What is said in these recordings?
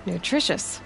Nutritious.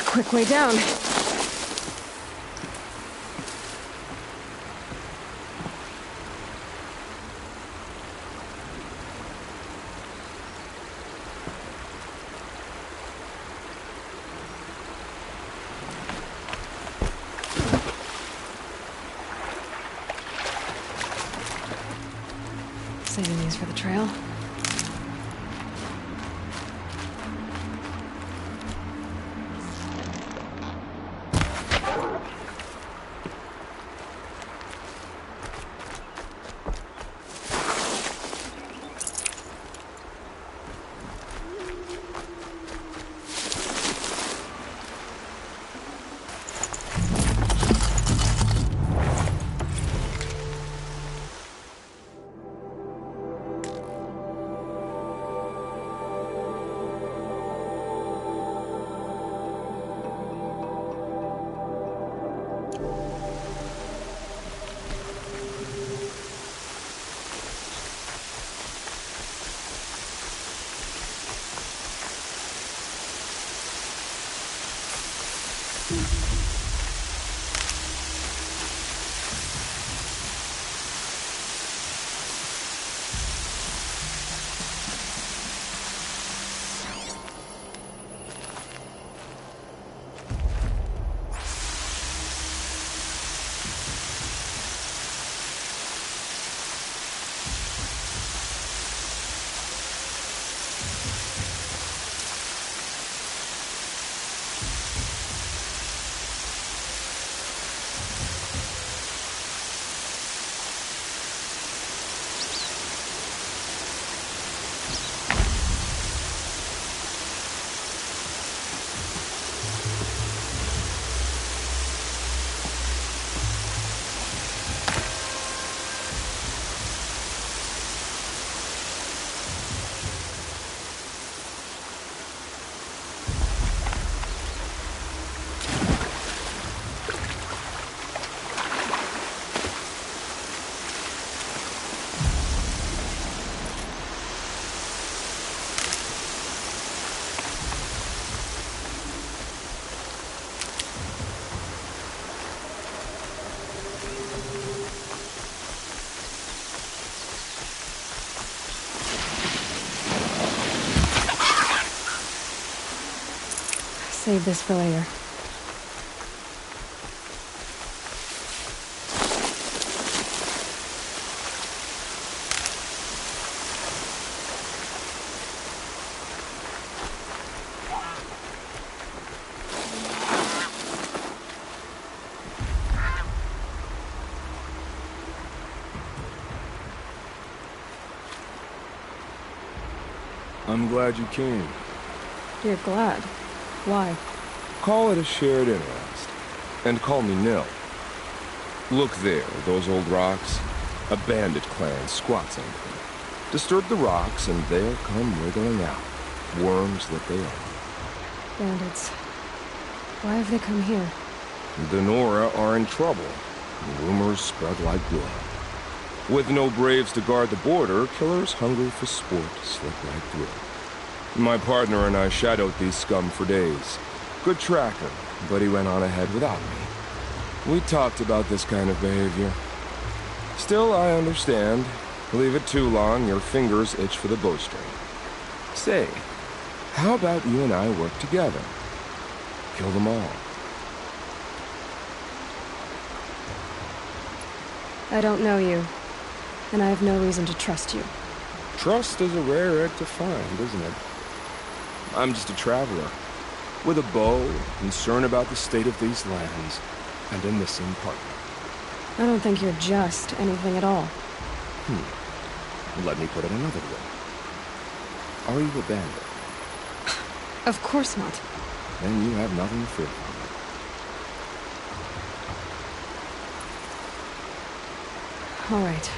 Quick way down. Saving these for the trail. Save this for later. I'm glad you came. You're glad. Why? Call it a shared interest. And call me Nil. Look there, those old rocks. A bandit clan squats under them. Disturb the rocks and they'll come wriggling out. Worms that they are. Bandits. Why have they come here? The Nora are in trouble. Rumors spread like blood. With no braves to guard the border, killers hungry for sport slip right through. My partner and I shadowed these scum for days. Good tracker, but he went on ahead without me. We talked about this kind of behavior. Still, I understand. Leave it too long, your fingers itch for the bowstring. Say, how about you and I work together? Kill them all. I don't know you, and I have no reason to trust you. Trust is a rare egg to find, isn't it? I'm just a traveler, with a bow, concerned about the state of these lands, and a missing partner. I don't think you're just anything at all. Let me put it another way. Are you a bandit? Of course not. Then you have nothing to fear from me. All right.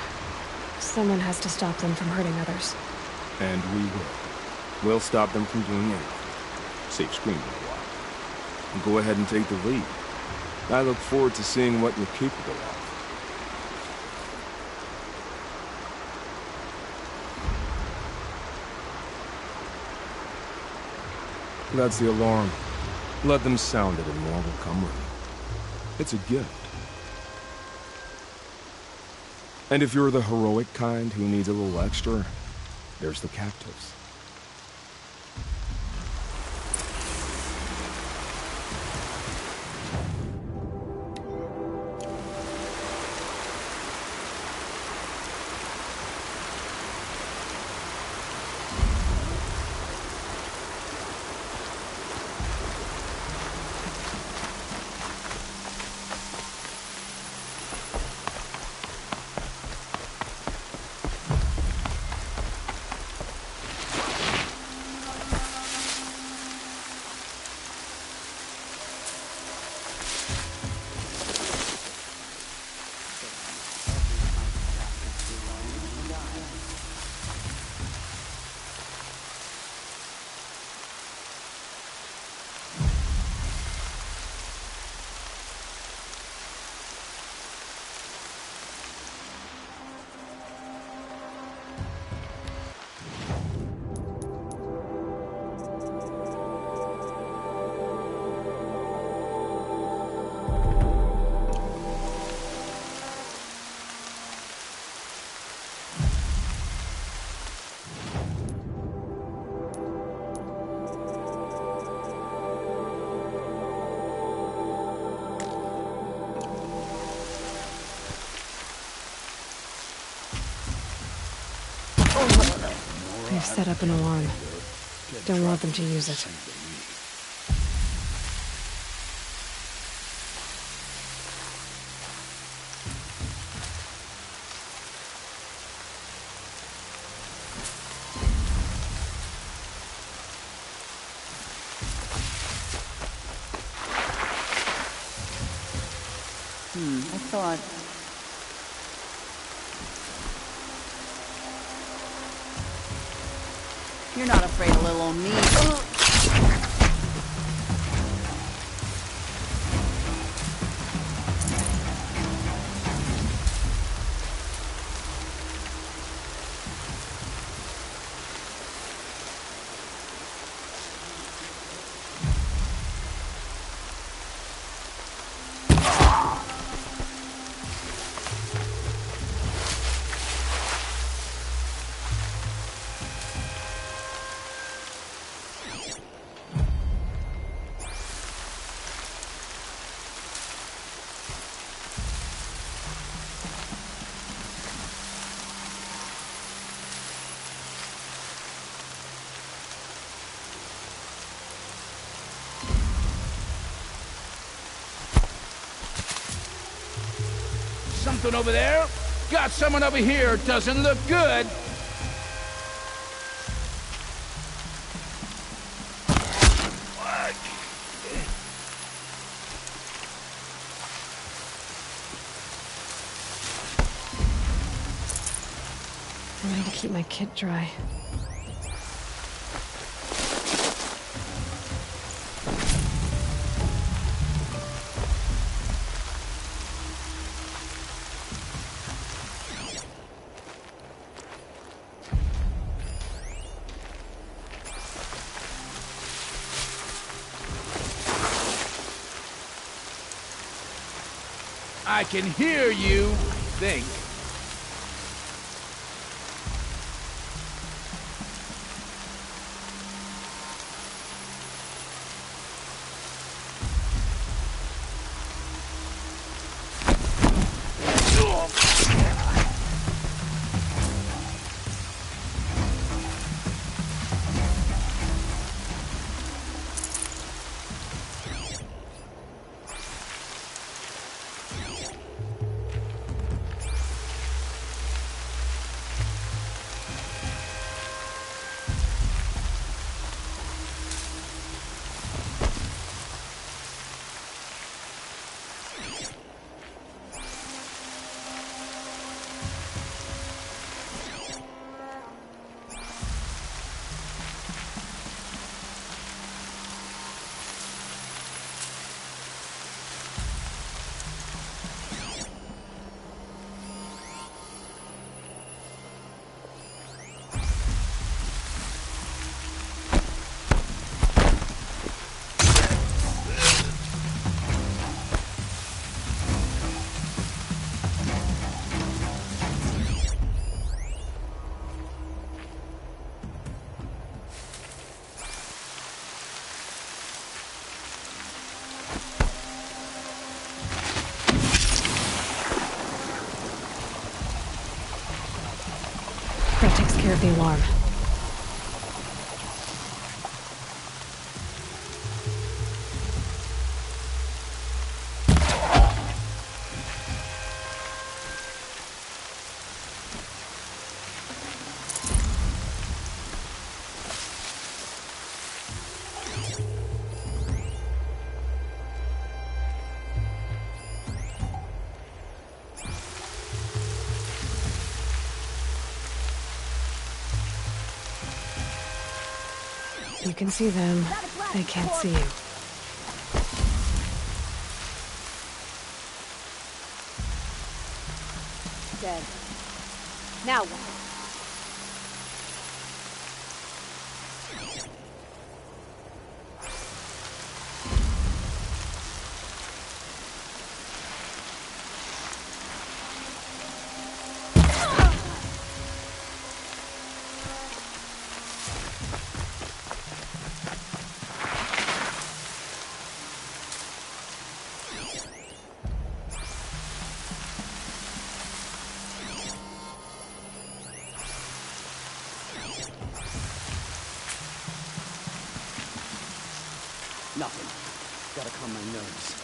Someone has to stop them from hurting others. And we will. We'll stop them from doing anything. Save screaming a while. And go ahead and take the lead. I look forward to seeing what you're capable of. That's the alarm. Let them sound it and more will come running. It's a gift. And if you're the heroic kind who needs a little extra, there's the captives. They've set up an alarm. Don't want them to use it. I thought... You're not afraid of little old me. Something over there? Got someone over here. Doesn't look good. keep my kit dry. I can hear you, I think. That takes care of the alarm. You can see them. They can't see you. Dead. Now what? Nothing. Gotta calm my nerves.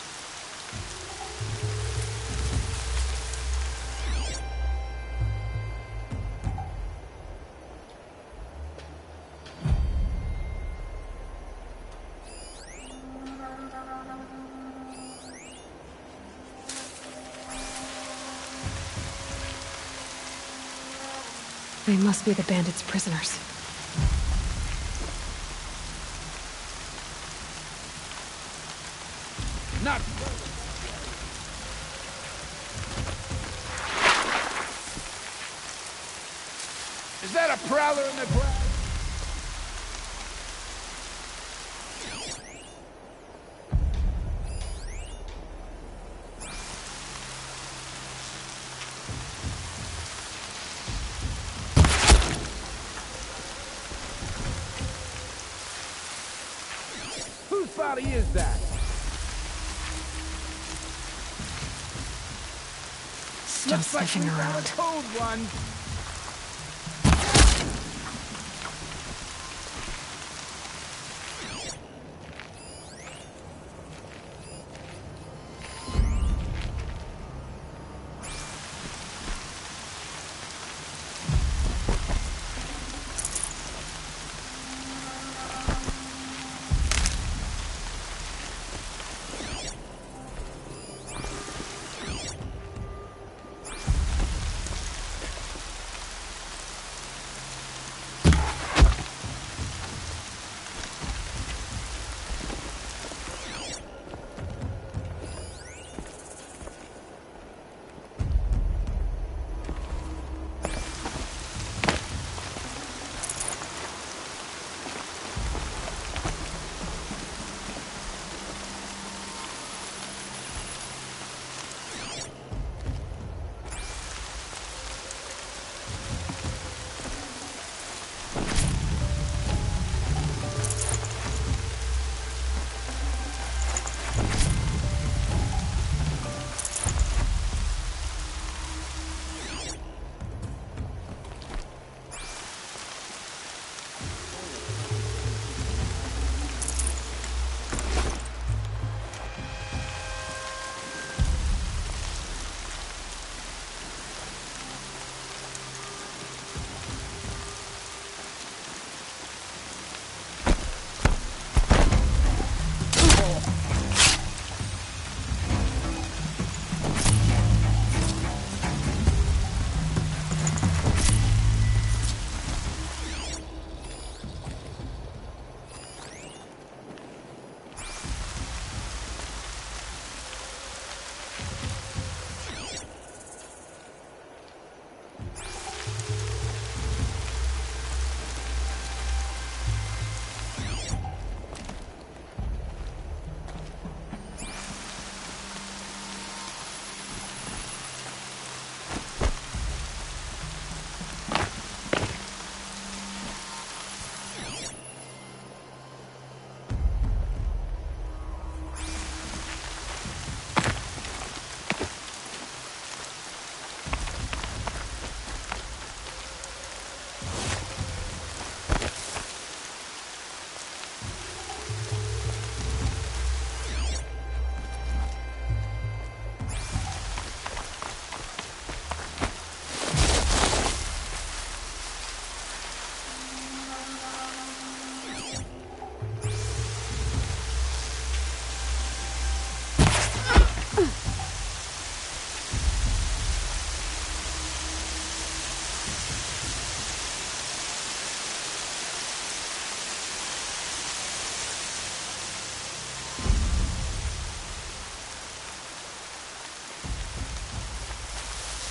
They must be the bandits' prisoners. Not. Is that a prowler in the ground? Whose body is that? Still Looks like sniffing we found around. a cold one.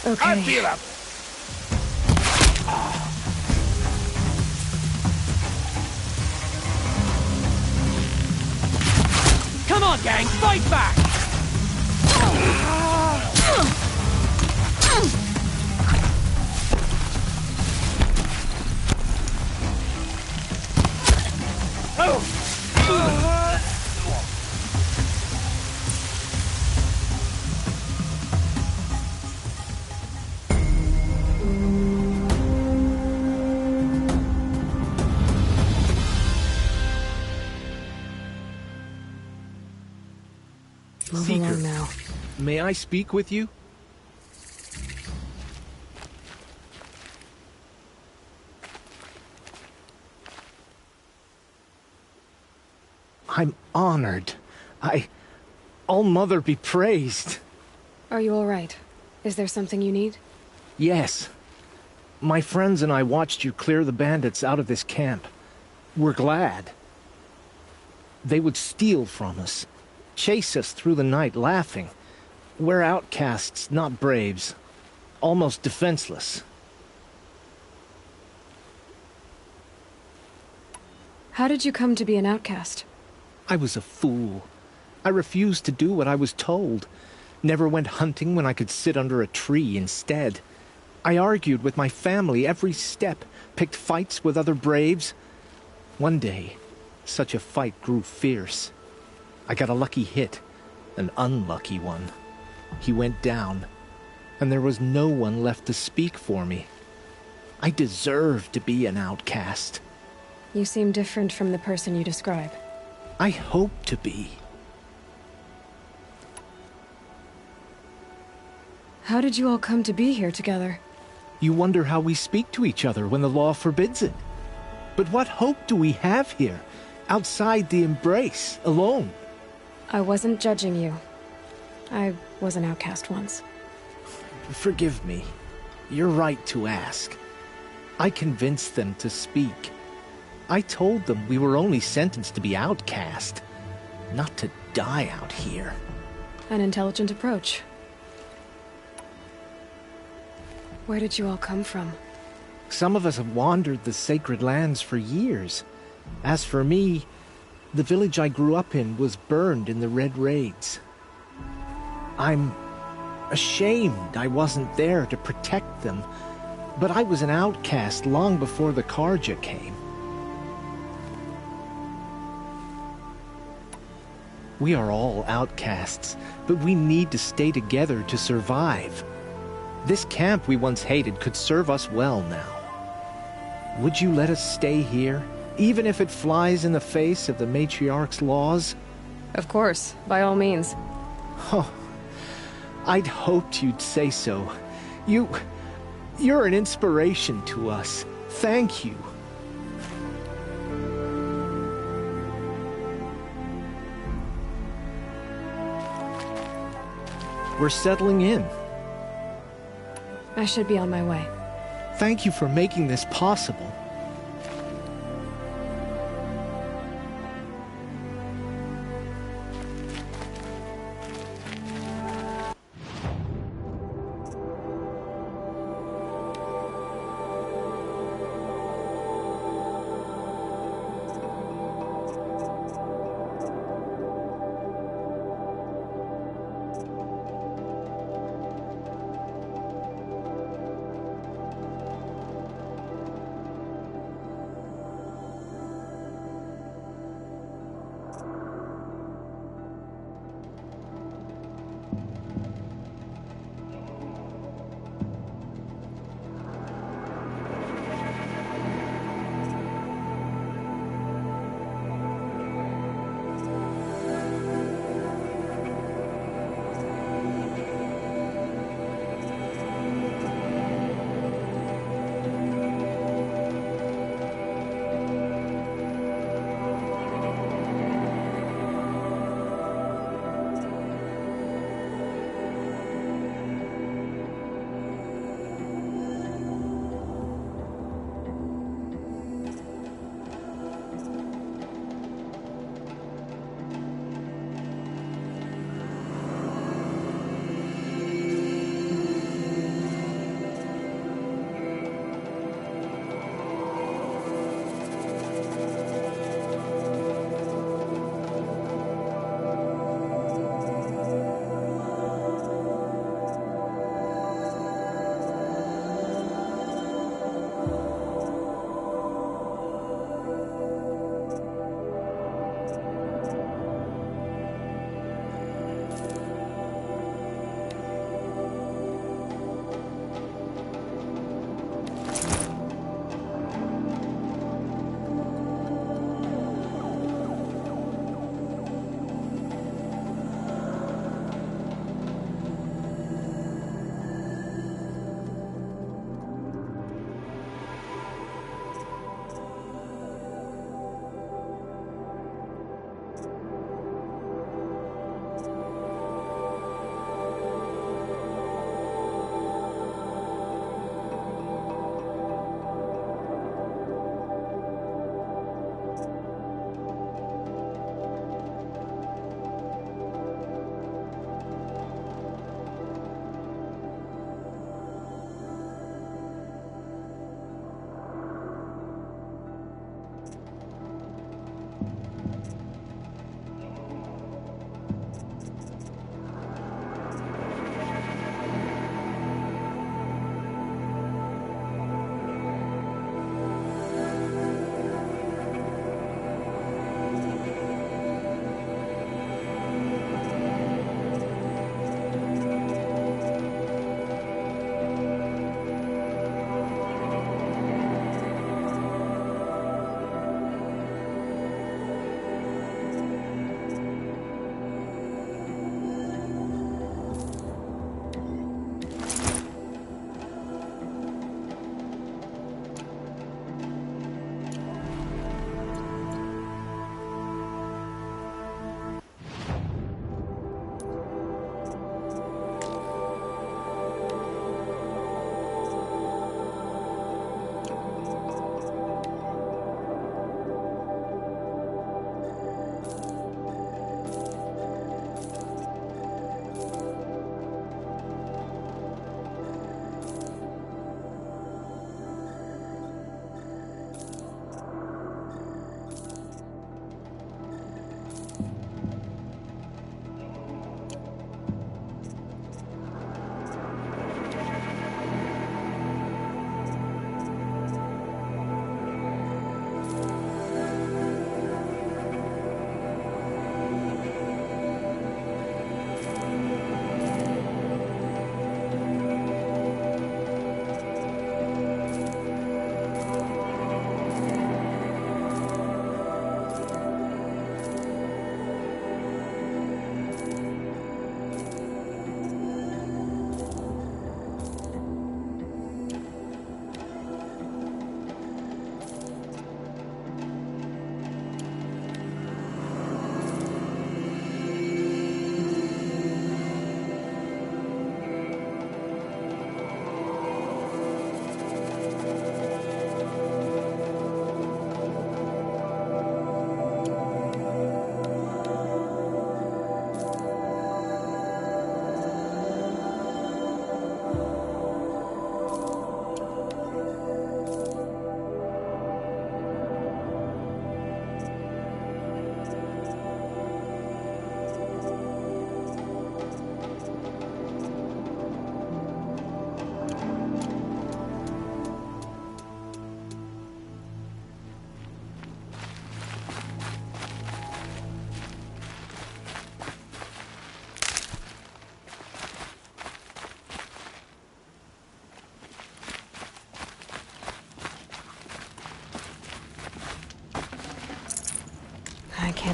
Okay. I feel up. Come on, gang, fight back! Move Seeker, along now. may I speak with you? I'm honored. All-Mother be praised. Are you all right? Is there something you need? Yes. My friends and I watched you clear the bandits out of this camp. We're glad. They would steal from us, chase us through the night laughing. We're outcasts, not braves. Almost defenseless. How did you come to be an outcast? I was a fool. I refused to do what I was told. Never went hunting when I could sit under a tree instead. I argued with my family every step, picked fights with other braves. One day, such a fight grew fierce. I got a lucky hit, an unlucky one. He went down, and there was no one left to speak for me. I deserved to be an outcast. You seem different from the person you describe. I hope to be. How did you all come to be here together? You wonder how we speak to each other when the law forbids it. But what hope do we have here, outside the embrace, alone? I wasn't judging you. I was an outcast once. Forgive me. You're right to ask. I convinced them to speak. I told them we were only sentenced to be outcast, not to die out here. An intelligent approach. Where did you all come from? Some of us have wandered the sacred lands for years. As for me, the village I grew up in was burned in the Red Raids. I'm ashamed I wasn't there to protect them, but I was an outcast long before the Karja came. We are all outcasts, but we need to stay together to survive. This camp we once hated could serve us well now. Would you let us stay here, even if it flies in the face of the matriarch's laws? Of course, by all means. Oh, I'd hoped you'd say so. You're an inspiration to us. Thank you. We're settling in. I should be on my way. Thank you for making this possible.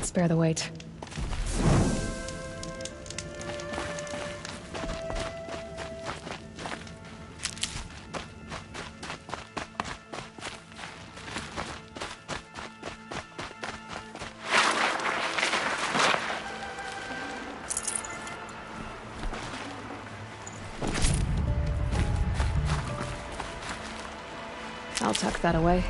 can't spare the weight. I'll tuck that away.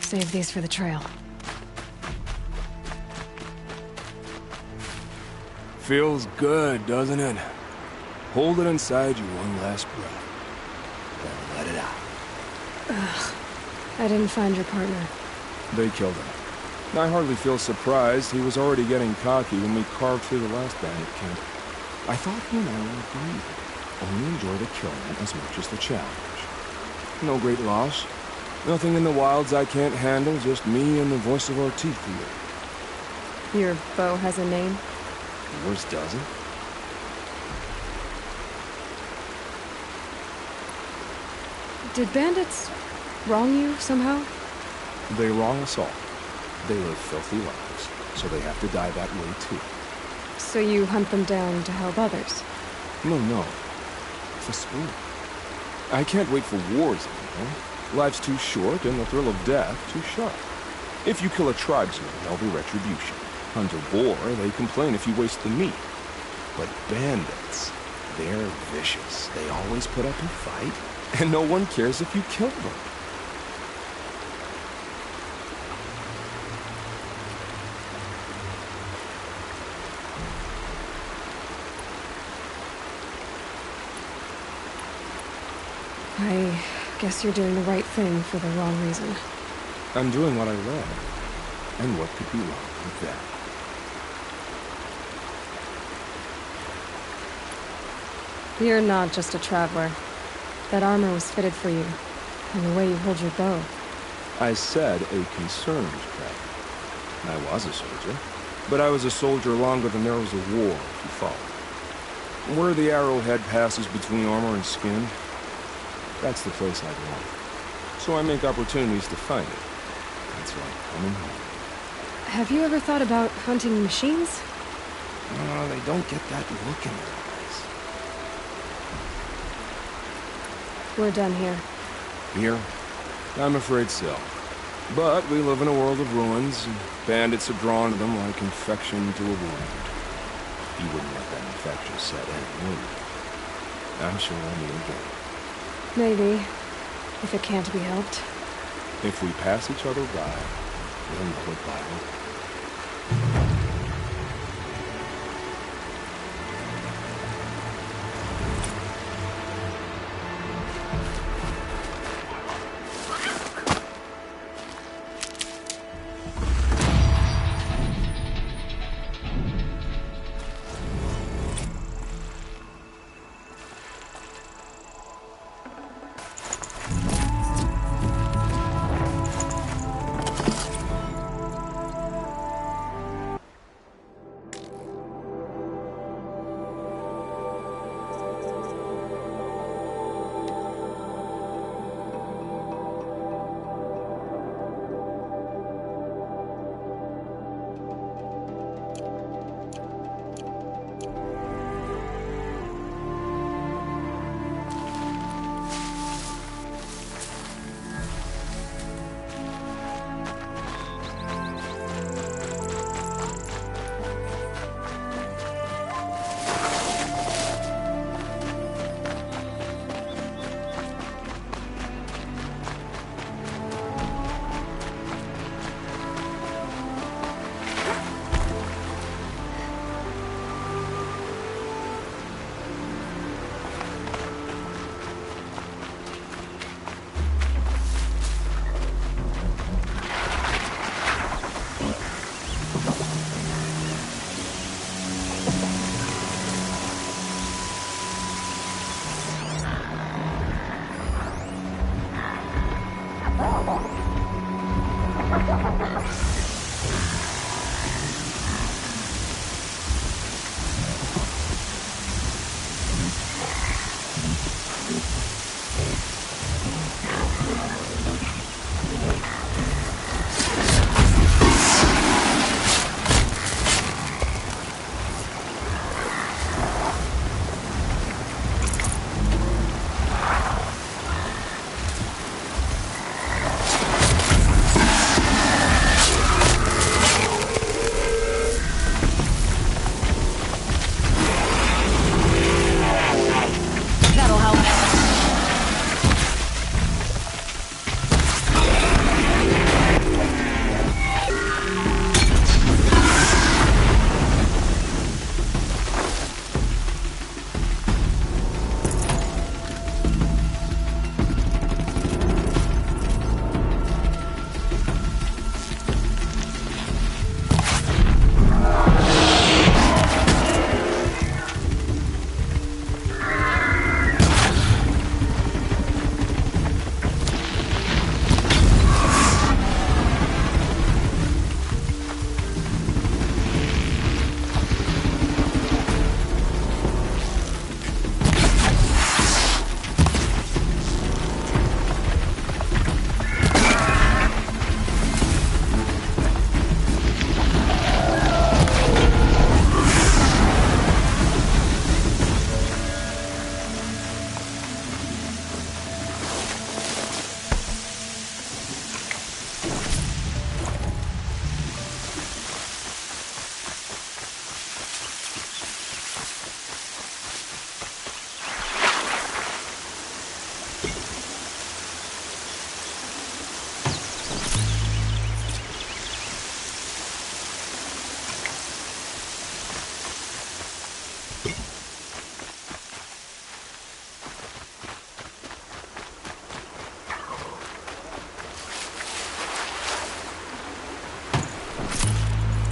Save these for the trail. Feels good, doesn't it? Hold it inside you one last breath. Then let it out. I didn't find your partner. They killed him. I hardly feel surprised. He was already getting cocky when we carved through the last bandit camp. I thought he and I would agree. Only enjoy the killing as much as the challenge. No great loss. Nothing in the wilds I can't handle, just me and the voice of our teeth here. Your bow has a name? Yours doesn't? Did bandits wrong you somehow? They wrong us all. They live filthy lives, so they have to die that way too. So you hunt them down to help others? No. For sport. I can't wait for wars anymore. Life's too short and the thrill of death too sharp. If you kill a tribesman, there'll be retribution. Hunt a boar, they complain if you waste the meat. But bandits, they're vicious. They always put up a fight, and no one cares if you kill them. I guess you're doing the right thing for the wrong reason. I'm doing what I love. And what could be wrong with that? You're not just a traveler. That armor was fitted for you, and the way you hold your bow. I said a concerned traveler. I was a soldier, but I was a soldier longer than there was a war, if you follow. Where the arrowhead passes between armor and skin, that's the place I belong. so I make opportunities to find it. That's like coming home. Have you ever thought about hunting machines? Oh, they don't get that look in their eyes. We're done here. Here? I'm afraid so. But we live in a world of ruins, and bandits are drawn to them like infection to a wound. You wouldn't let that infection set in, would you? I'm sure we'll meet again. Maybe. If it can't be helped. If we pass each other by, we'll know it by hope.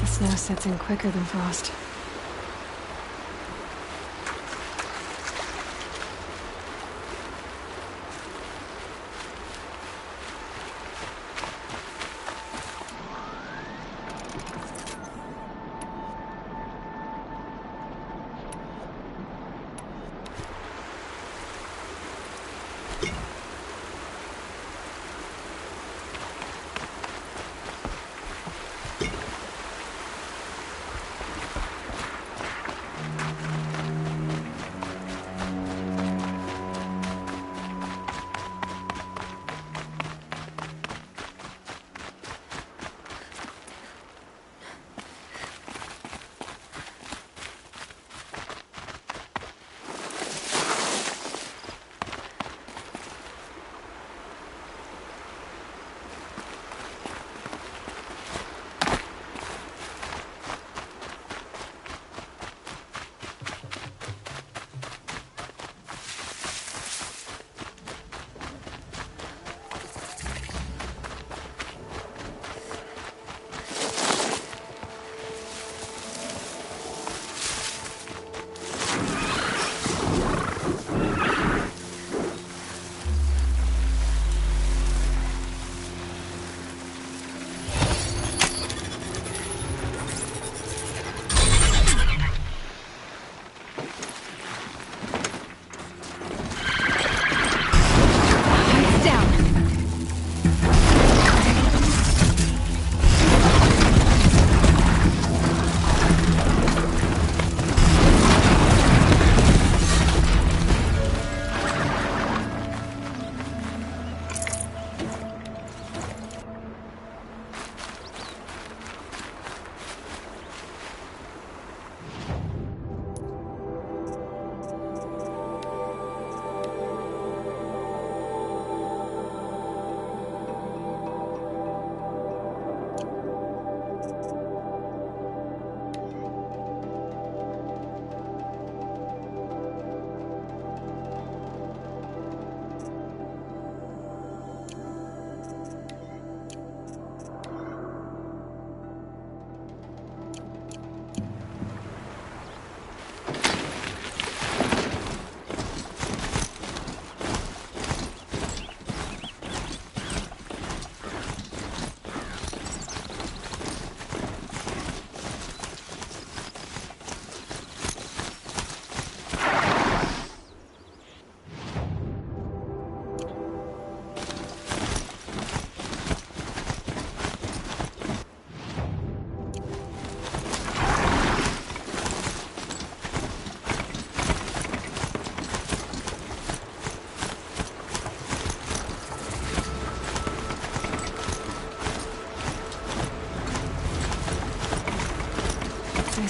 Snow sets in quicker than frost.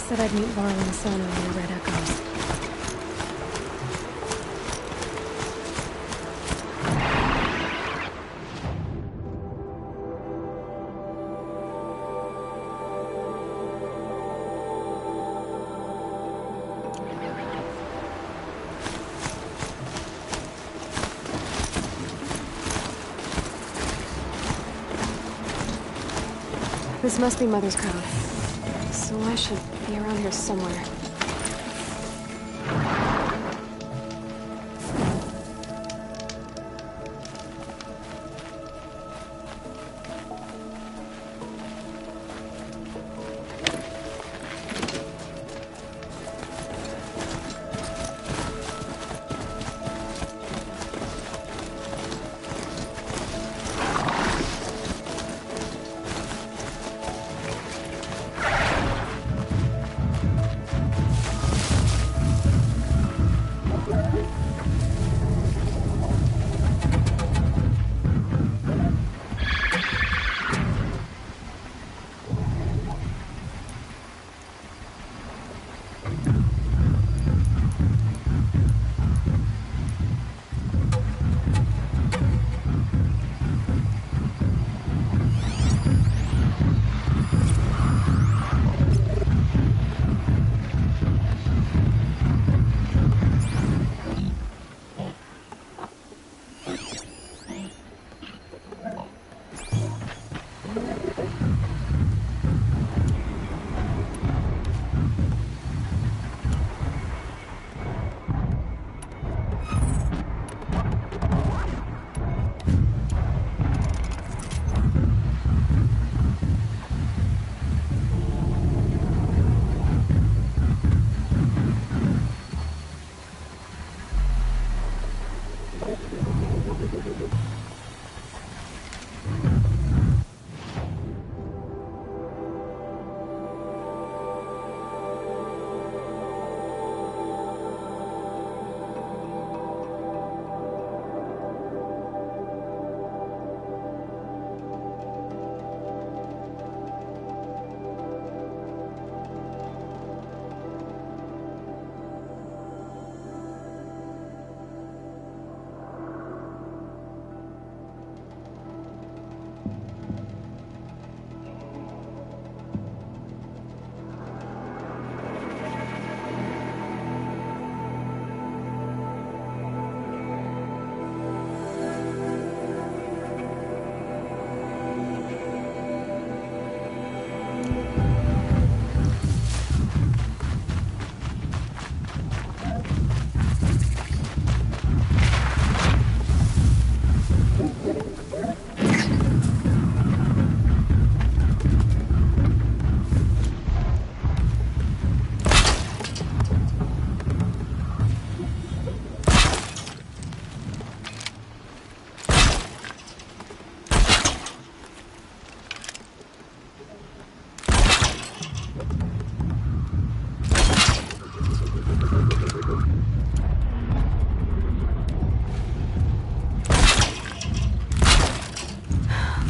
said I'd meet Varl and Sona near Red Echoes. This must be Mother's crowd. So I should be around here somewhere.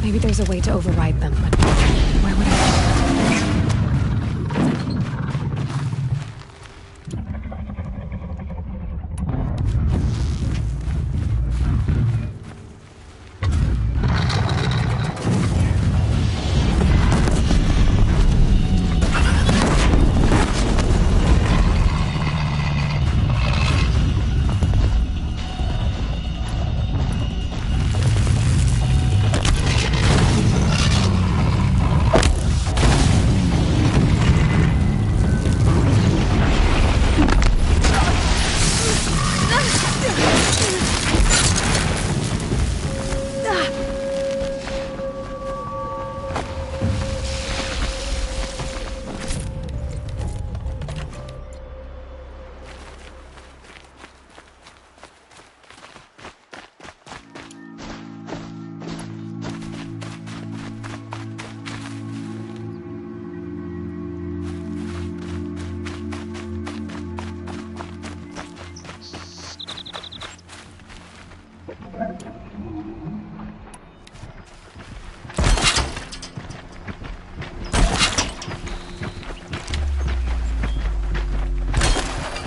Maybe there's a way to override them, but where would I?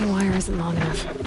The wire isn't long enough.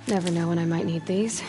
Never know when I might need these.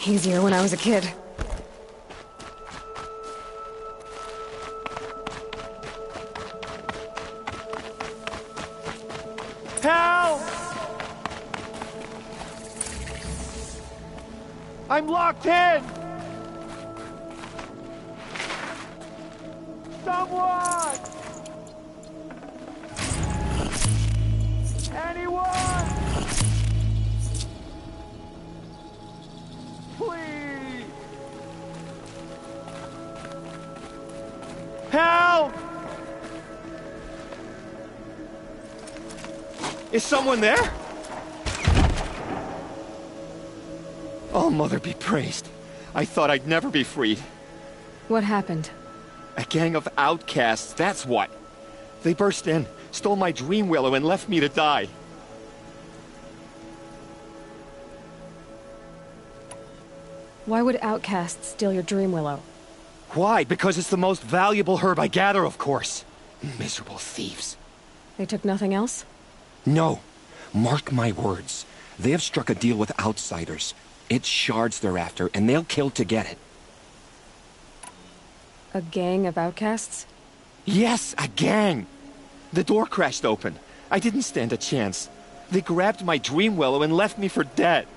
Easier when I was a kid. Help! I'm locked in! Someone! Anyone! Please! Help! Is someone there? Oh, Mother be praised. I thought I'd never be freed. What happened? A gang of outcasts, that's what. They burst in, stole my dream willow, and left me to die. Why would outcasts steal your dream willow? Why? Because it's the most valuable herb I gather, of course. Miserable thieves. They took nothing else? No. Mark my words. They have struck a deal with outsiders. It's shards they're after, and they'll kill to get it. A gang of outcasts? Yes, a gang! The door crashed open. I didn't stand a chance. They grabbed my dream willow and left me for dead.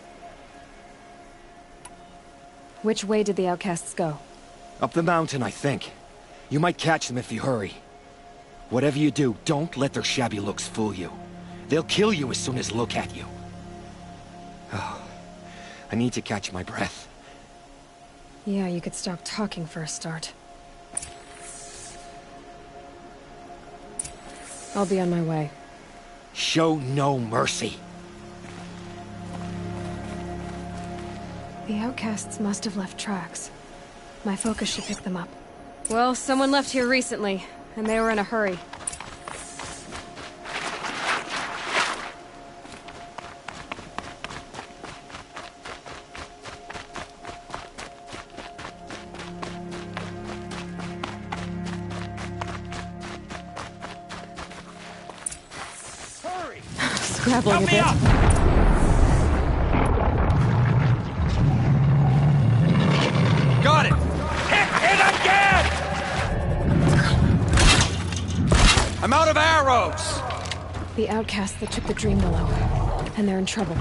Which way did the outcasts go? Up the mountain, I think. You might catch them if you hurry. Whatever you do, don't let their shabby looks fool you. They'll kill you as soon as look at you. Oh, I need to catch my breath. Yeah, you could stop talking for a start. I'll be on my way. Show no mercy. The outcasts must have left tracks. My focus should pick them up. Well, someone left here recently, and they were in a hurry. Hurry! Scrabbling a Help me bit. up! Got it! Hit again! I'm out of arrows! The outcasts that took the dream willow, and they're in trouble.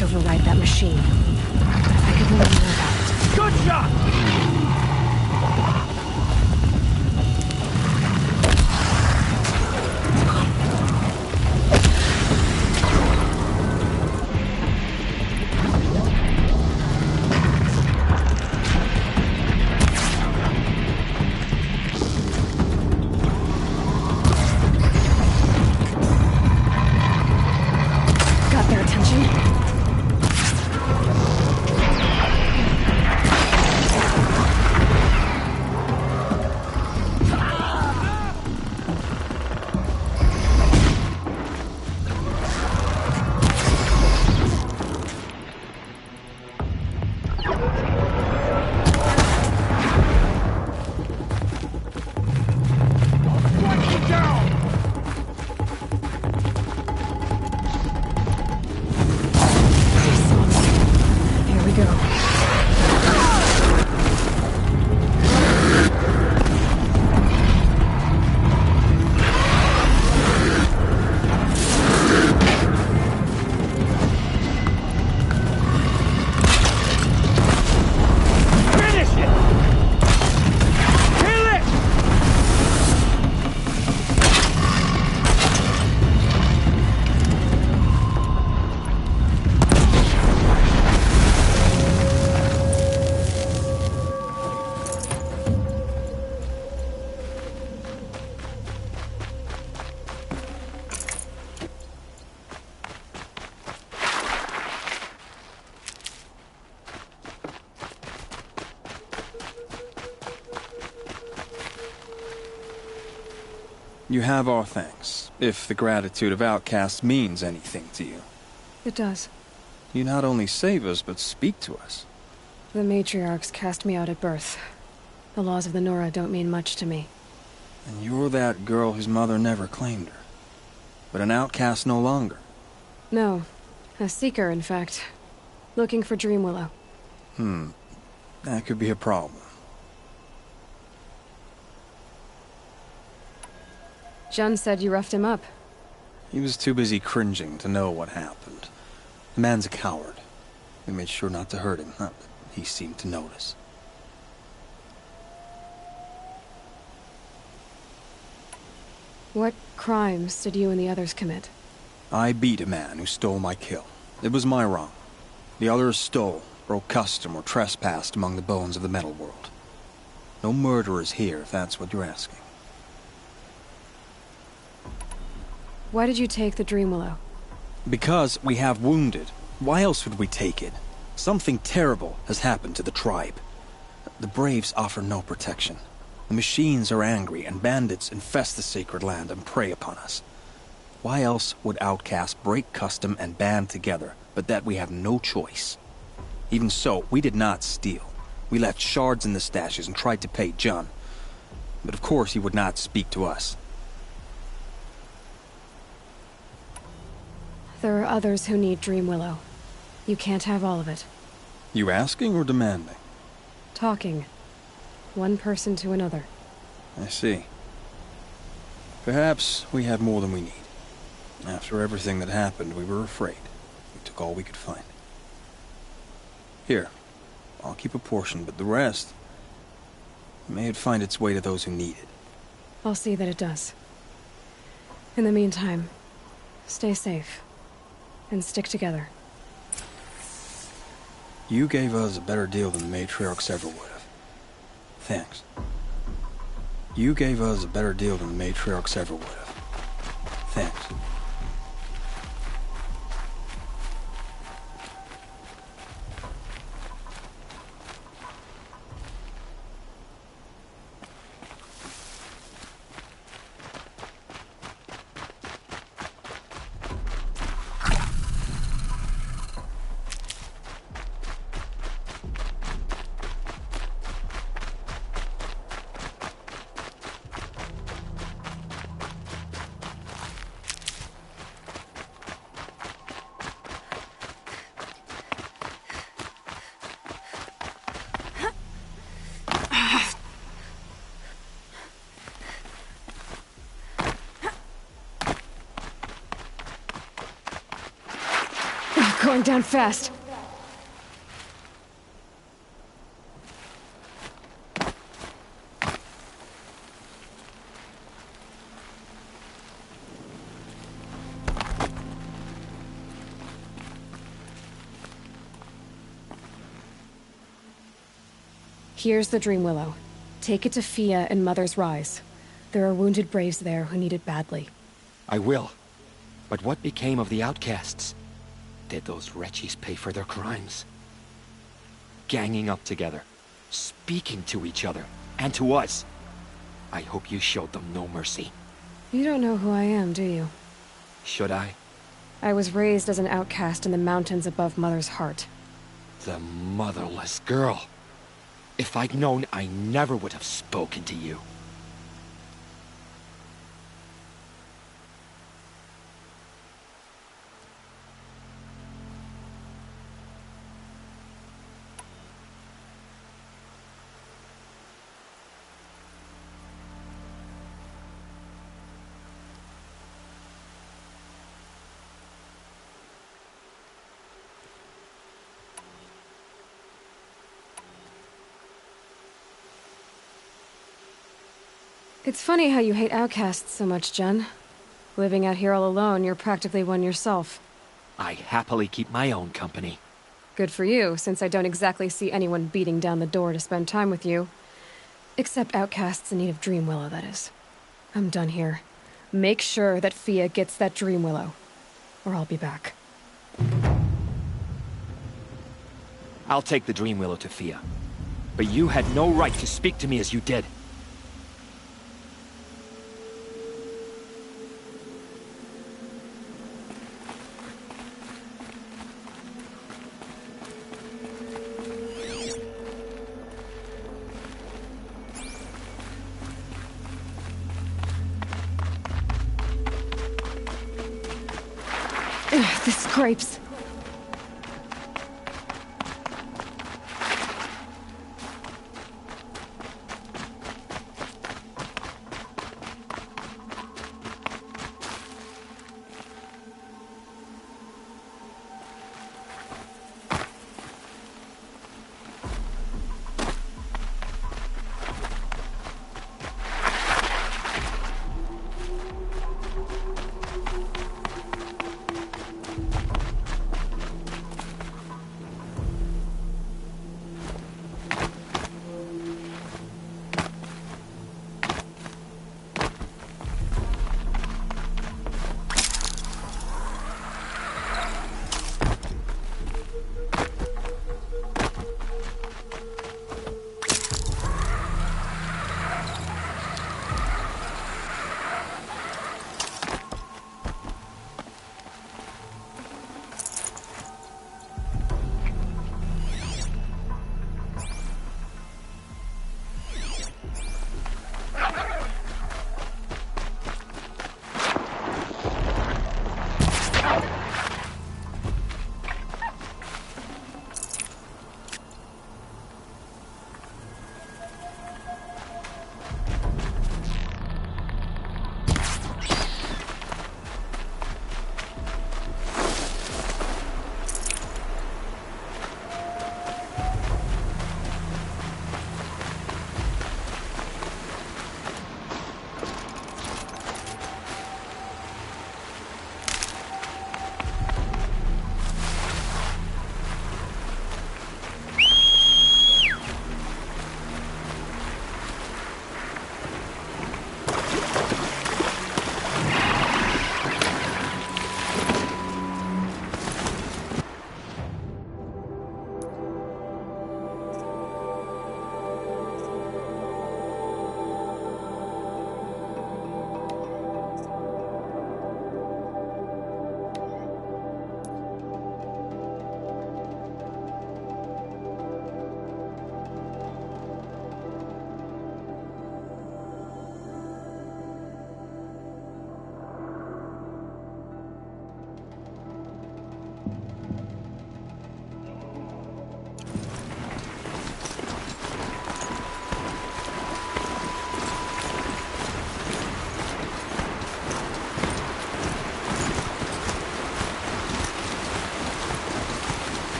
Override that machine. I could learn more about it. Good shot! Got their attention. You have our thanks, if the gratitude of outcasts means anything to you. It does. You not only save us, but speak to us. The matriarchs cast me out at birth. The laws of the Nora don't mean much to me. And you're that girl whose mother never claimed her. But an outcast no longer. No. A seeker, in fact. Looking for Dreamwillow. That could be a problem. Jun said you roughed him up. He was too busy cringing to know what happened. The man's a coward. We made sure not to hurt him, but he seemed to notice. What crimes did you and the others commit? I beat a man who stole my kill. It was my wrong. The others stole, broke custom, or trespassed among the bones of the metal world. No murderers here, if that's what you're asking. Why did you take the Dreamwillow? Because we have wounded. Why else would we take it? Something terrible has happened to the tribe. The Braves offer no protection. The machines are angry, and bandits infest the sacred land and prey upon us. Why else would outcasts break custom and band together, but that we have no choice? Even so, we did not steal. We left shards in the stashes and tried to pay Jun. But of course he would not speak to us. There are others who need Dreamwillow. You can't have all of it. You asking or demanding? Talking. One person to another. I see. Perhaps we have more than we need. After everything that happened, we were afraid. We took all we could find. Here, I'll keep a portion, but the rest... may it find its way to those who need it. I'll see that it does. In the meantime, stay safe. And stick together. You gave us a better deal than the matriarchs ever would have. Thanks. You gave us a better deal than the matriarchs ever would have. Thanks. Going down fast. Here's the Dreamwillow. Take it to Fia and Mother's Rise. There are wounded Braves there who need it badly. I will. But what became of the outcasts? Did those wretches pay for their crimes? Ganging up together, speaking to each other, and to us. I hope you showed them no mercy. You don't know who I am, do you? Should I? I was raised as an outcast in the mountains above Mother's heart. The motherless girl. If I'd known, I never would have spoken to you. It's funny how you hate outcasts so much, Jun. Living out here all alone, you're practically one yourself. I happily keep my own company. Good for you, since I don't exactly see anyone beating down the door to spend time with you. Except outcasts in need of Dreamwillow, that is. I'm done here. Make sure that Fia gets that Dreamwillow, or I'll be back. I'll take the Dreamwillow to Fia. But you had no right to speak to me as you did. Ugh, this scrapes.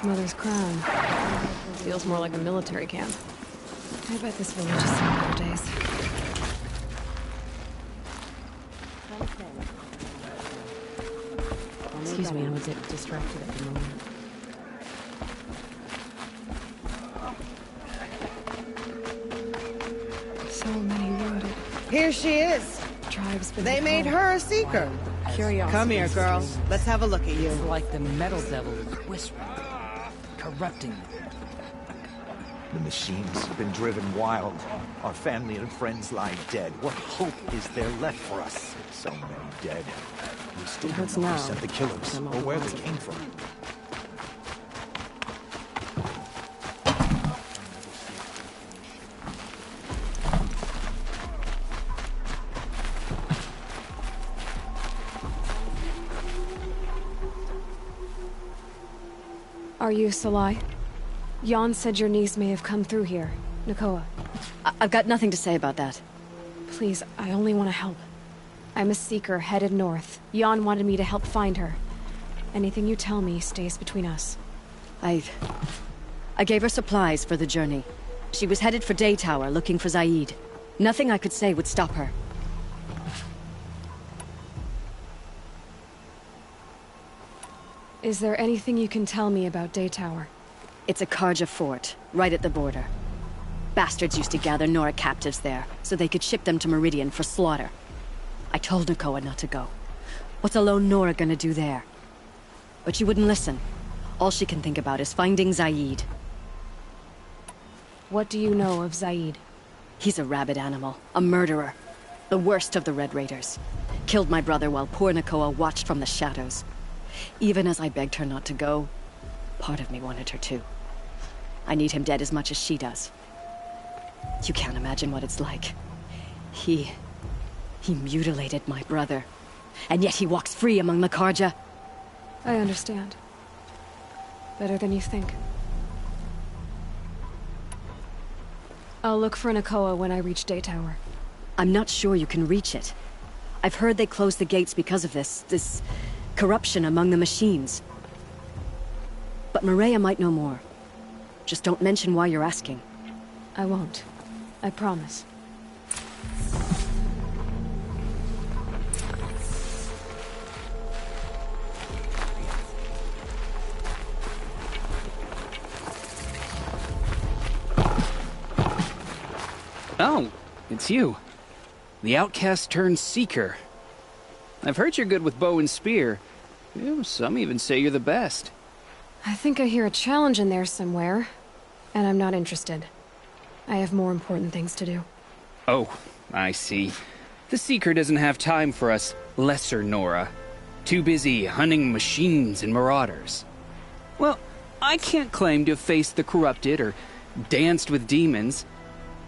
Mother's crown. Feels more like a military camp. I bet this village is seen better days. Excuse me, I'm a bit distracted at the moment. So many wounded. Here she is. Tribes been They made her a seeker. Curiosity. Come here, girl. Let's have a look at you. It's like the metal devil is whispering, corrupting me. The machines have been driven wild. Our family and friends lie dead. What hope is there left for us? So many dead. We still It don't hurts know who now. sent the killers, I'm or all where they positive. came from. Are you Salai? Jan said your niece may have come through here. Nakoa. I've got nothing to say about that. Please, I only want to help. I'm a seeker headed north. Jan wanted me to help find her. Anything you tell me stays between us. I gave her supplies for the journey. She was headed for Day Tower looking for Zaid. Nothing I could say would stop her. Is there anything you can tell me about Day Tower? It's a Karja fort, right at the border. Bastards used to gather Nora captives there, so they could ship them to Meridian for slaughter. I told Nakoa not to go. What's a lone Nora gonna do there? But she wouldn't listen. All she can think about is finding Zaid. What do you know of Zaid? He's a rabid animal, a murderer. The worst of the Red Raiders. Killed my brother while poor Nakoa watched from the shadows. Even as I begged her not to go, part of me wanted her to. I need him dead as much as she does. You can't imagine what it's like. He mutilated my brother. And yet he walks free among the Karja. I understand. Better than you think. I'll look for Nakoa when I reach Day Tower. I'm not sure you can reach it. I've heard they closed the gates because of this corruption among the machines. But Maria might know more. Just don't mention why you're asking. I won't. I promise. Oh, it's you. The outcast turned seeker. I've heard you're good with bow and spear. Some even say you're the best. I think I hear a challenge in there somewhere, and I'm not interested. I have more important things to do. Oh, I see. The seeker doesn't have time for us lesser Nora. Too busy hunting machines and marauders. Well, I can't claim to have faced the corrupted or danced with demons.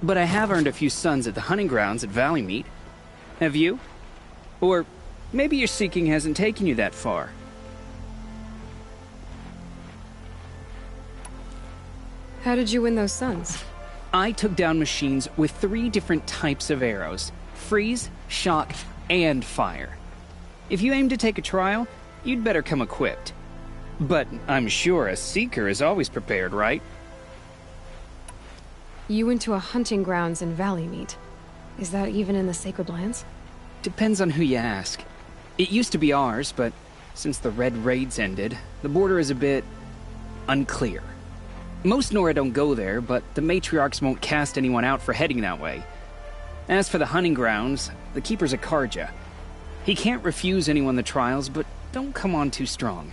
But I have earned a few sons at the hunting grounds at Valleymeet. Have you? Or maybe your seeking hasn't taken you that far. How did you win those sons? I took down machines with 3 different types of arrows. Freeze, shock, and fire. If you aim to take a trial, you'd better come equipped. But I'm sure a seeker is always prepared, right? You went to a hunting grounds in Valleymeet. Is that even in the Sacred Lands? Depends on who you ask. It used to be ours, but since the Red Raids ended, the border is a bit unclear. Most Nora don't go there, but the matriarchs won't cast anyone out for heading that way. As for the hunting grounds, the keeper's a Karja. He can't refuse anyone the trials, but don't come on too strong.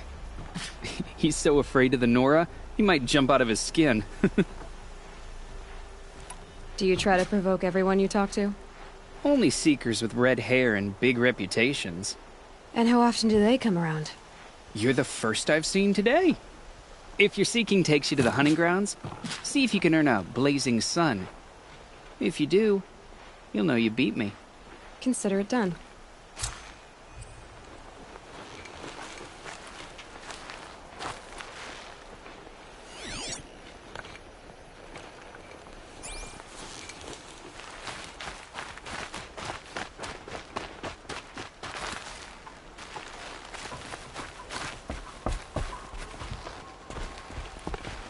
He's so afraid of the Nora, he might jump out of his skin. Do you try to provoke everyone you talk to? Only seekers with red hair and big reputations. And how often do they come around? You're the first I've seen today. If your seeking takes you to the hunting grounds, see if you can earn a blazing sun. If you do, you'll know you beat me. Consider it done.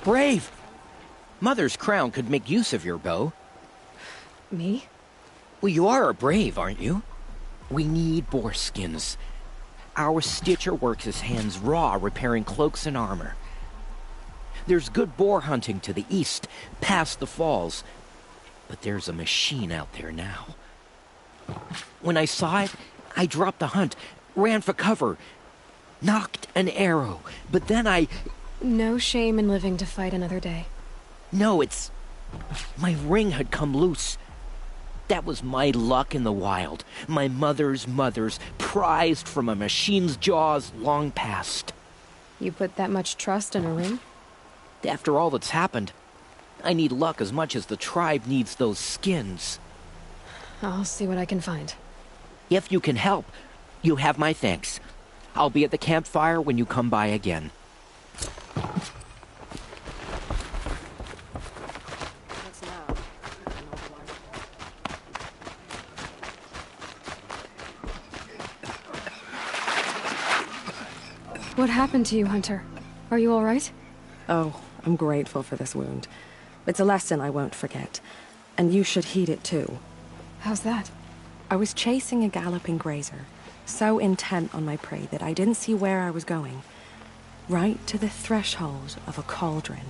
Brave! Mother's crown could make use of your bow. Me? Well, you are a brave, aren't you? We need boar skins. Our stitcher works his hands raw repairing cloaks and armor. There's good boar hunting to the east, past the falls. But there's a machine out there now. When I saw it, I dropped the hunt, ran for cover, knocked an arrow, but then I... No shame in living to fight another day. No, it's... My ring had come loose. That was my luck in the wild. My mother's prized from a machine's jaws long past. You put that much trust in a ring? After all that's happened, I need luck as much as the tribe needs those skins. I'll see what I can find. If you can help, you have my thanks. I'll be at the campfire when you come by again. What happened to you, Hunter? Are you all right? Oh, I'm grateful for this wound. It's a lesson I won't forget. And you should heed it too. How's that? I was chasing a galloping grazer, so intent on my prey that I didn't see where I was going. Right to the threshold of a cauldron.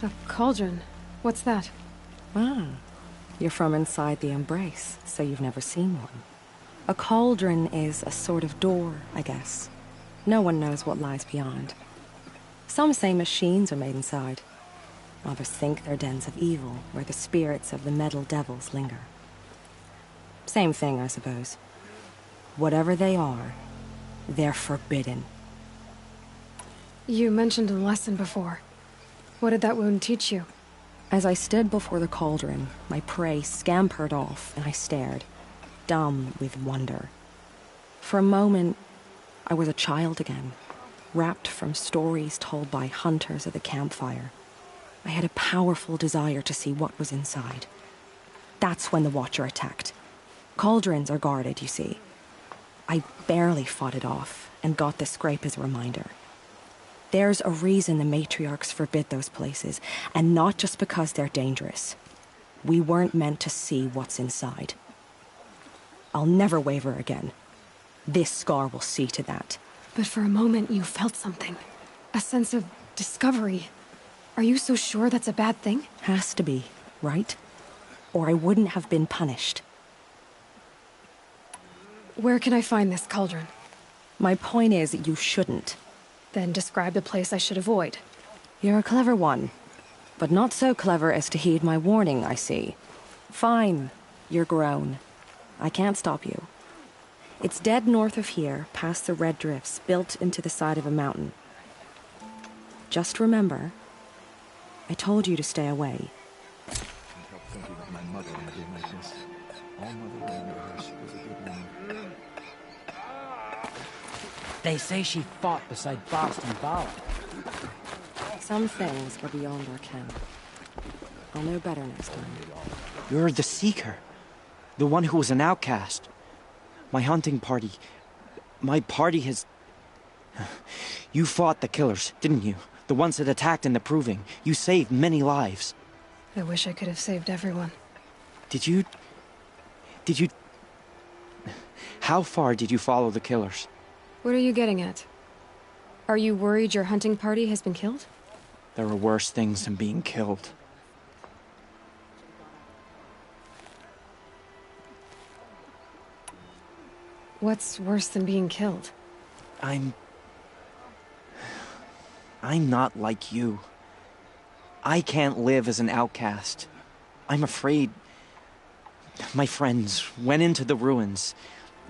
A cauldron? What's that? Ah, You're from inside the embrace, so you've never seen one. A cauldron is a sort of door, I guess. No one knows what lies beyond. Some say machines are made inside. Others think they're dens of evil, where the spirits of the metal devils linger. Same thing, I suppose. Whatever they are, they're forbidden. You mentioned a lesson before. What did that wound teach you? As I stood before the cauldron, my prey scampered off, and I stared, dumb with wonder. For a moment, I was a child again, wrapped from stories told by hunters at the campfire. I had a powerful desire to see what was inside. That's when the Watcher attacked. Cauldrons are guarded, you see. I barely fought it off, and got the scrape as a reminder. There's a reason the matriarchs forbid those places, and not just because they're dangerous. We weren't meant to see what's inside. I'll never waver again. This scar will see to that. But for a moment you felt something. A sense of discovery. Are you so sure that's a bad thing? Has to be, right? Or I wouldn't have been punished. Where can I find this cauldron? My point is, you shouldn't. Then describe the place I should avoid. You're a clever one. But not so clever as to heed my warning, I see. Fine. You're grown. I can't stop you. It's dead north of here, past the red drifts, built into the side of a mountain. Just remember, I told you to stay away. They say she fought beside Boston Ballard. Some things are beyond our ken. I'll know better next time. You're the Seeker. The one who was an outcast. My hunting party. My party has... You fought the killers, didn't you? The ones that attacked in the Proving. You saved many lives. I wish I could have saved everyone. Did you... How far did you follow the killers? What are you getting at? Are you worried your hunting party has been killed? There are worse things than being killed. What's worse than being killed? I'm not like you. I can't live as an outcast. I'm afraid... My friends went into the ruins.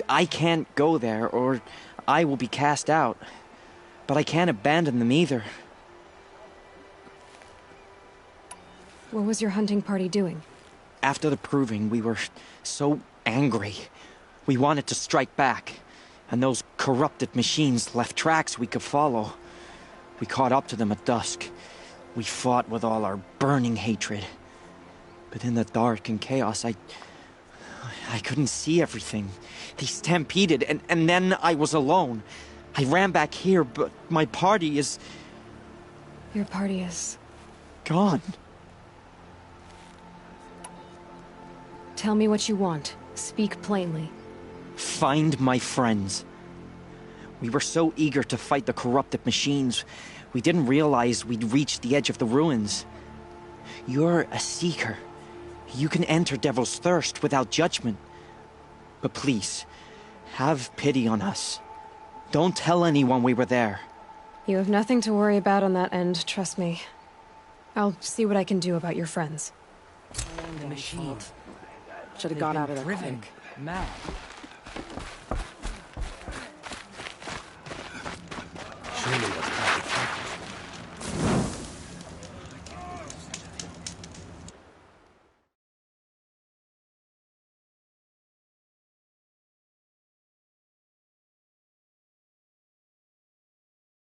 I can't go there, or I will be cast out. But I can't abandon them either. What was your hunting party doing? After the Proving, we were so angry. We wanted to strike back, and those corrupted machines left tracks we could follow. We caught up to them at dusk. We fought with all our burning hatred. But in the dark and chaos, I couldn't see everything. They stampeded, and then I was alone. I ran back here, but my party is... Your party is... gone. Tell me what you want. Speak plainly. Find my friends. We were so eager to fight the corrupted machines, we didn't realize we'd reached the edge of the ruins. You're a Seeker. You can enter Devil's Thirst without judgment. But please, have pity on us. Don't tell anyone we were there. You have nothing to worry about on that end, trust me. I'll see what I can do about your friends. The machine. Should have got out of there driven quick. mad.